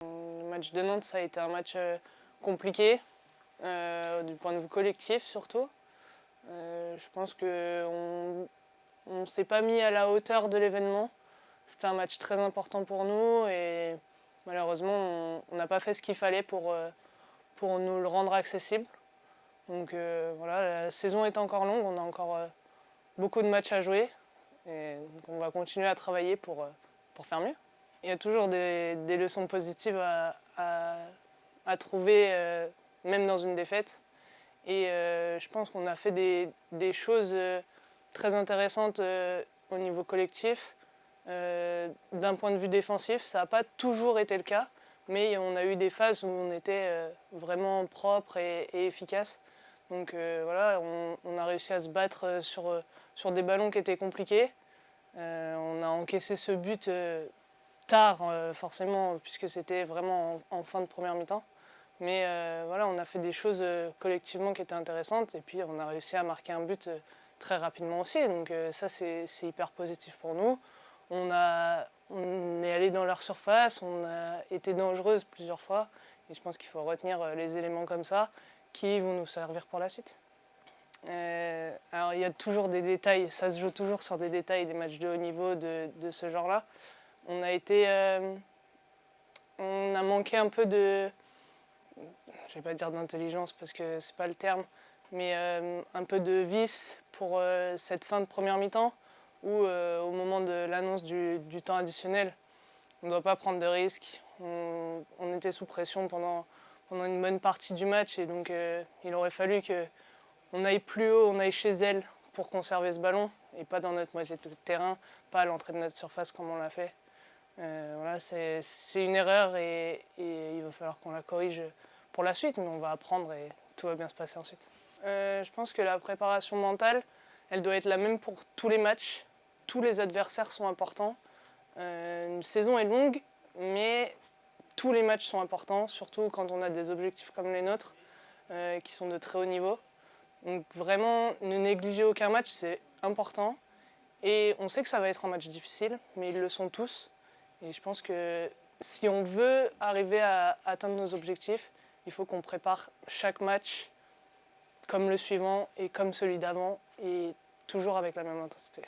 Le match de Nantes, ça a été un match compliqué, du point de vue collectif surtout. Je pense qu'on ne s'est pas mis à la hauteur de l'événement. C'était un match très important pour nous et malheureusement, on n'a pas fait ce qu'il fallait pour nous le rendre accessible. Donc voilà, la saison est encore longue, on a encore beaucoup de matchs à jouer et donc on va continuer à travailler pour faire mieux. Il y a toujours des leçons positives à trouver, même dans une défaite. Et je pense qu'on a fait des choses très intéressantes au niveau collectif. D'un point de vue défensif, ça n'a pas toujours été le cas, mais on a eu des phases où on était vraiment propre et efficace. Donc voilà, on a réussi à se battre sur des ballons qui étaient compliqués. On a encaissé ce but tard, forcément, puisque c'était vraiment en fin de première mi-temps. Mais voilà, on a fait des choses collectivement qui étaient intéressantes et puis on a réussi à marquer un but très rapidement aussi. Donc ça, c'est hyper positif pour nous. On est allé dans leur surface, on a été dangereuse plusieurs fois et je pense qu'il faut retenir les éléments comme ça qui vont nous servir pour la suite. Alors il y a toujours des détails, ça se joue toujours sur des détails des matchs de haut niveau de ce genre-là. On a manqué un peu de, je vais pas dire d'intelligence parce que c'est pas le terme, mais un peu de vice pour cette fin de première mi-temps où au moment de l'annonce du temps additionnel, on ne doit pas prendre de risques. On était sous pression pendant une bonne partie du match et donc il aurait fallu qu'on aille plus haut, on aille chez elle pour conserver ce ballon et pas dans notre moitié de terrain, pas à l'entrée de notre surface comme on l'a fait. Voilà, c'est une erreur et il va falloir qu'on la corrige pour la suite, mais on va apprendre et tout va bien se passer ensuite. Je pense que la préparation mentale, elle doit être la même pour tous les matchs. Tous les adversaires sont importants. Une saison est longue, mais tous les matchs sont importants, surtout quand on a des objectifs comme les nôtres, qui sont de très haut niveau. Donc vraiment, ne négliger aucun match, c'est important. Et on sait que ça va être un match difficile, mais ils le sont tous. Et je pense que si on veut arriver à atteindre nos objectifs, il faut qu'on prépare chaque match comme le suivant et comme celui d'avant et toujours avec la même intensité.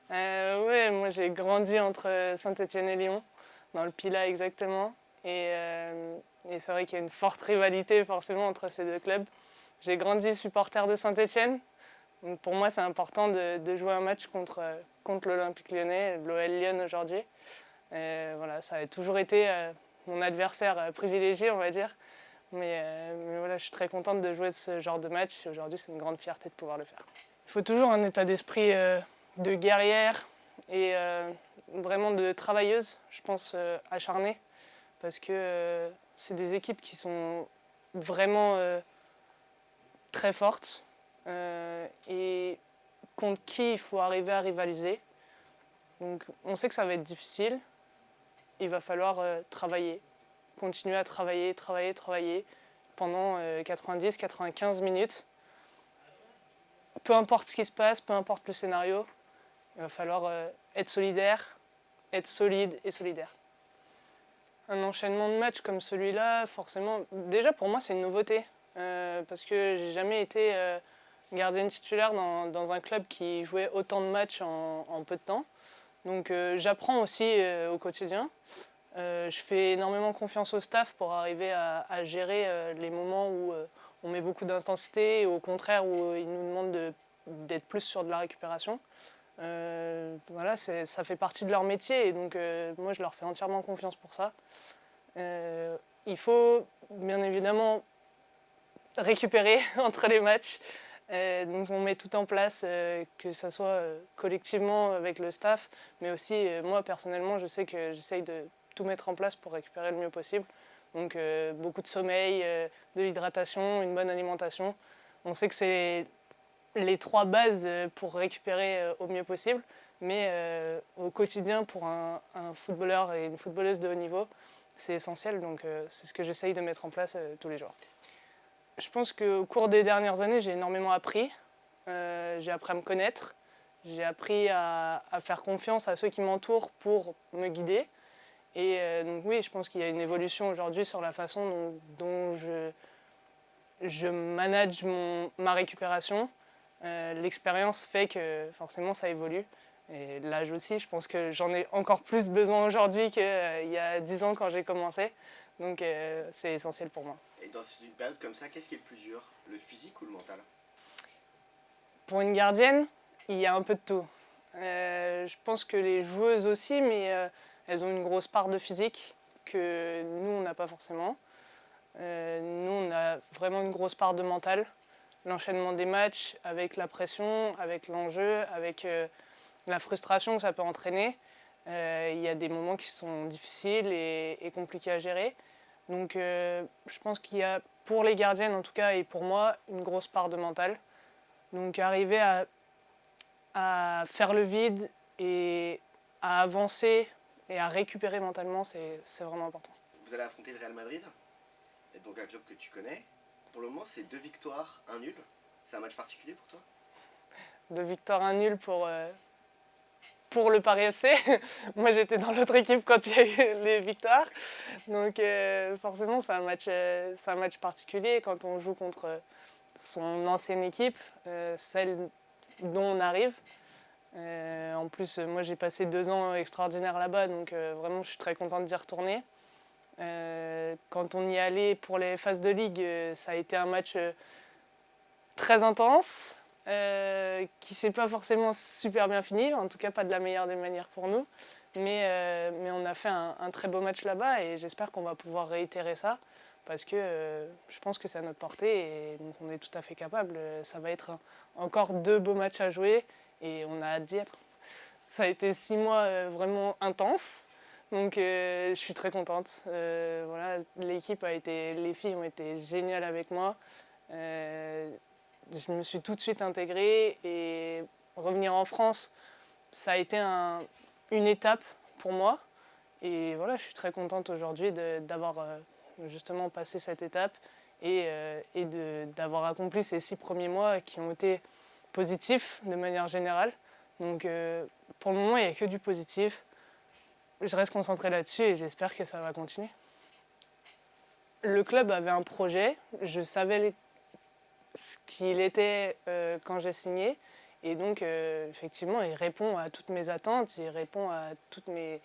Oui, moi j'ai grandi entre Saint-Étienne et Lyon, dans le Pilat exactement. Et c'est vrai qu'il y a une forte rivalité forcément entre ces deux clubs. J'ai grandi supporter de Saint-Étienne. Donc pour moi c'est important de jouer un match contre l'Olympique lyonnais, l'OL Lyon aujourd'hui. Voilà, ça a toujours été mon adversaire privilégié, on va dire. Mais voilà, je suis très contente de jouer ce genre de match. Aujourd'hui, c'est une grande fierté de pouvoir le faire. Il faut toujours un état d'esprit de guerrière et vraiment de travailleuse, je pense, acharnée. Parce que c'est des équipes qui sont vraiment très fortes et contre qui il faut arriver à rivaliser. Donc on sait que ça va être difficile. Il va falloir travailler, continuer à travailler pendant 90-95 minutes. Peu importe ce qui se passe, peu importe le scénario, il va falloir être solidaire, être solide et solidaire. Un enchaînement de matchs comme celui-là, forcément, déjà pour moi c'est une nouveauté, parce que j'ai jamais été gardienne titulaire dans un club qui jouait autant de matchs en peu de temps. Donc j'apprends aussi au quotidien. Je fais énormément confiance au staff pour arriver à gérer les moments où on met beaucoup d'intensité et au contraire où ils nous demandent d'être plus sur de la récupération. Voilà, ça fait partie de leur métier et donc moi je leur fais entièrement confiance pour ça. Il faut bien évidemment récupérer entre les matchs. Donc on met tout en place, que ce soit collectivement avec le staff, mais aussi moi personnellement je sais que j'essaye de tout mettre en place pour récupérer le mieux possible. Donc beaucoup de sommeil, de l'hydratation, une bonne alimentation. On sait que c'est les trois bases pour récupérer au mieux possible, mais au quotidien pour un footballeur et une footballeuse de haut niveau, c'est essentiel. Donc c'est ce que j'essaye de mettre en place tous les jours. Je pense qu'au cours des dernières années, j'ai énormément appris. J'ai appris à me connaître, j'ai appris à faire confiance à ceux qui m'entourent pour me guider. Et donc oui, je pense qu'il y a une évolution aujourd'hui sur la façon dont je manage ma récupération. L'expérience fait que forcément ça évolue. Et l'âge aussi, je pense que j'en ai encore plus besoin aujourd'hui qu'il y a 10 ans quand j'ai commencé. Donc c'est essentiel pour moi. Et dans une période comme ça, qu'est-ce qui est le plus dur, le physique ou le mental? Pour une gardienne, il y a un peu de tout. Je pense que les joueuses aussi, mais elles ont une grosse part de physique que nous, on n'a pas forcément. Nous, on a vraiment une grosse part de mental. L'enchaînement des matchs avec la pression, avec l'enjeu, avec la frustration que ça peut entraîner. Il y a des moments qui sont difficiles et compliqués à gérer. Donc je pense qu'il y a, pour les gardiennes en tout cas, et pour moi, une grosse part de mental. Donc arriver à faire le vide et à avancer et à récupérer mentalement, c'est vraiment important. Vous allez affronter le Real Madrid, et donc un club que tu connais. Pour le moment, c'est 2 victoires, 1 nul. C'est un match particulier pour toi? 2 victoires, 1 nul pour le Paris FC. Moi, j'étais dans l'autre équipe quand il y a eu les victoires. Donc forcément, c'est un match particulier quand on joue contre son ancienne équipe, celle dont on arrive. En plus, moi j'ai passé 2 ans extraordinaires là-bas, donc vraiment je suis très contente d'y retourner. Quand on y allait pour les phases de ligue, ça a été un match très intense, qui s'est pas forcément super bien fini, en tout cas pas de la meilleure des manières pour nous. Mais on a fait un très beau match là-bas et j'espère qu'on va pouvoir réitérer ça parce que je pense que c'est à notre portée et donc on est tout à fait capable. Ça va être encore 2 beaux matchs à jouer et on a hâte d'y être. Ça a été 6 mois vraiment intenses, donc je suis très contente. Voilà, les filles ont été géniales avec moi. Je me suis tout de suite intégrée et revenir en France, ça a été une étape pour moi. Et voilà, je suis très contente aujourd'hui d'avoir justement passé cette étape et d'avoir accompli ces 6 premiers mois qui ont été positifs de manière générale. Donc pour le moment, il n'y a que du positif. Je reste concentrée là-dessus et j'espère que ça va continuer. Le club avait un projet, je savais ce qu'il était quand j'ai signé. Et donc, effectivement, il répond à toutes mes attentes, il répond à toutes mes...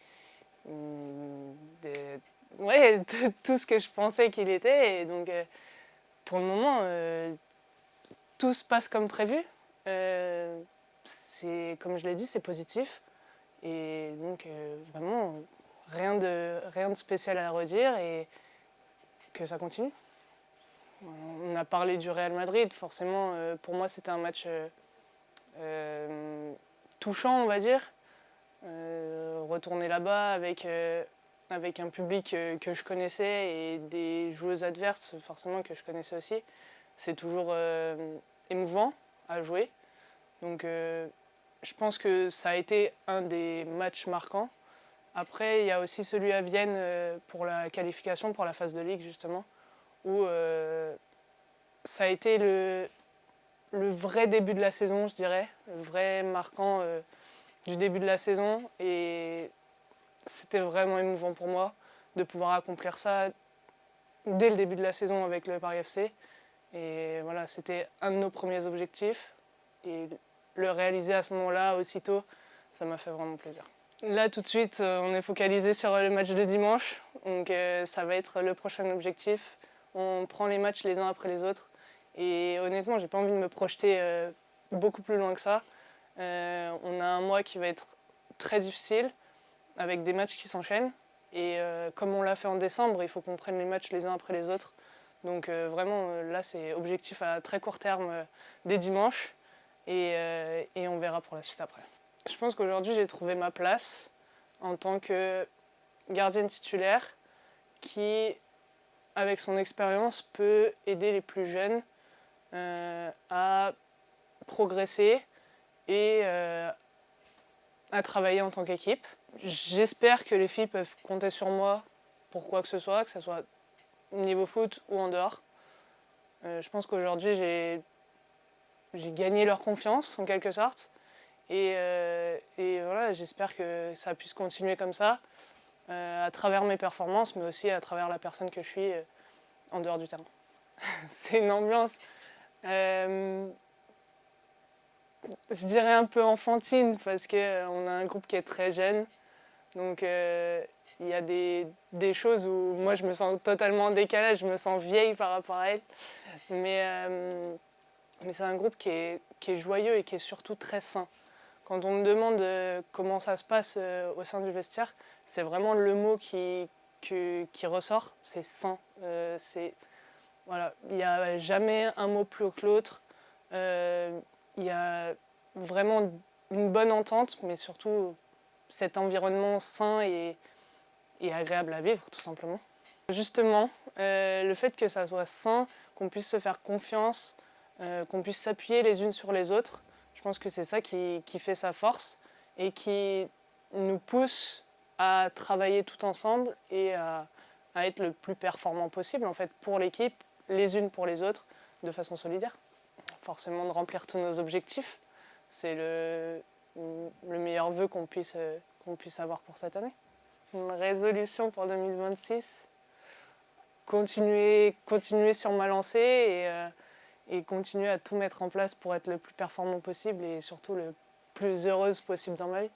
ouais, tout ce que je pensais qu'il était. Et donc, pour le moment, tout se passe comme prévu. Comme je l'ai dit, c'est positif. Et donc, vraiment, rien de spécial à redire et que ça continue. On a parlé du Real Madrid, forcément, pour moi, c'était un match touchant, on va dire. Retourner là-bas avec un public que je connaissais et des joueuses adverses, forcément, que je connaissais aussi, c'est toujours émouvant à jouer. Donc, je pense que ça a été un des matchs marquants. Après, il y a aussi celui à Vienne pour la qualification, pour la phase de ligue, justement, où ça a été le vrai début de la saison, je dirais, le vrai marquant du début de la saison. Et c'était vraiment émouvant pour moi de pouvoir accomplir ça dès le début de la saison avec le Paris FC. Et voilà, c'était un de nos premiers objectifs. Et le réaliser à ce moment-là, aussitôt, ça m'a fait vraiment plaisir. Là, tout de suite, on est focalisé sur le match de dimanche. Donc ça va être le prochain objectif. On prend les matchs les uns après les autres. Et honnêtement, j'ai pas envie de me projeter beaucoup plus loin que ça. On a un mois qui va être très difficile, avec des matchs qui s'enchaînent. Et comme on l'a fait en décembre, il faut qu'on prenne les matchs les uns après les autres. Donc vraiment, là, c'est objectif à très court terme dès dimanche. Et on verra pour la suite après. Je pense qu'aujourd'hui, j'ai trouvé ma place en tant que gardienne titulaire qui, avec son expérience, peut aider les plus jeunes à progresser et à travailler en tant qu'équipe. J'espère que les filles peuvent compter sur moi pour quoi que ce soit niveau foot ou en dehors. Je pense qu'aujourd'hui, j'ai gagné leur confiance en quelque sorte. Et voilà, j'espère que ça puisse continuer comme ça. à travers mes performances, mais aussi à travers la personne que je suis en dehors du terrain. C'est une ambiance, je dirais un peu enfantine, parce qu'on a un groupe qui est très jeune. Donc il y a des choses où moi je me sens totalement en décalage, je me sens vieille par rapport à elle. Mais c'est un groupe qui est joyeux et qui est surtout très sain. Quand on me demande comment ça se passe au sein du vestiaire, c'est vraiment le mot qui ressort, c'est sain. Voilà, il n'y a jamais un mot plus haut que l'autre. Il y a vraiment une bonne entente, mais surtout cet environnement sain et agréable à vivre, tout simplement. Justement, le fait que ça soit sain, qu'on puisse se faire confiance, qu'on puisse s'appuyer les unes sur les autres, je pense que c'est ça qui fait sa force et qui nous pousse à travailler tout ensemble et à être le plus performant possible en fait, pour l'équipe, les unes pour les autres, de façon solidaire. Forcément de remplir tous nos objectifs, c'est le meilleur vœu qu'on puisse avoir pour cette année. Une résolution pour 2026, continuer sur ma lancée et continuer à tout mettre en place pour être le plus performant possible et surtout le plus heureuse possible dans ma vie.